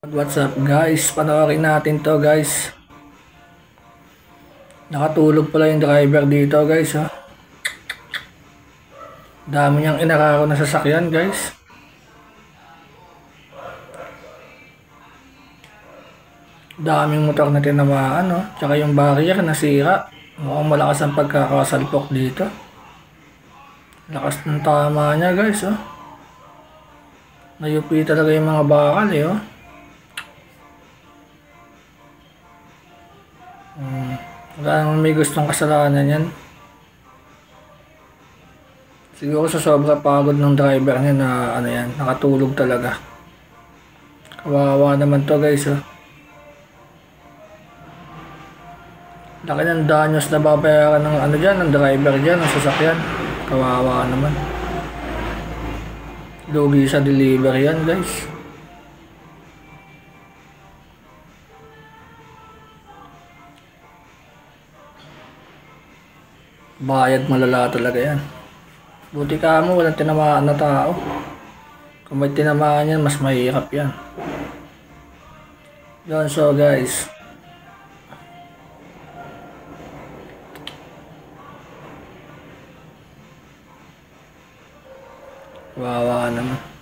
What's up guys? Panoorin natin to guys. Nakatulog pala yung driver dito guys. Oh. Dami niyang inararo na sasakyan guys. Daming motor na tinamaan. Oh. Tsaka yung barrier nasira. Mukhang malakas ang pagkakasalpok dito. Lakas ng tama niya guys. Oh. Nayupi talaga yung mga bakal eh. Oh. Wala naman may gustong kasalanan yan. Siguro sa sobra pagod ng driver niya na ano yan, nakatulog talaga. Kawawa naman to guys. Oh. Laki ng danyos na babayaran ng ano dyan, ng driver dyan, ng sasakyan. Kawawa naman. Lugi sa delivery yan guys. Bayad malala talaga yan. Buti ka mo, walang tinamaan na tao. Kung may tinamaan yan, mas mahirap yan. Yun, so guys. Wawa naman.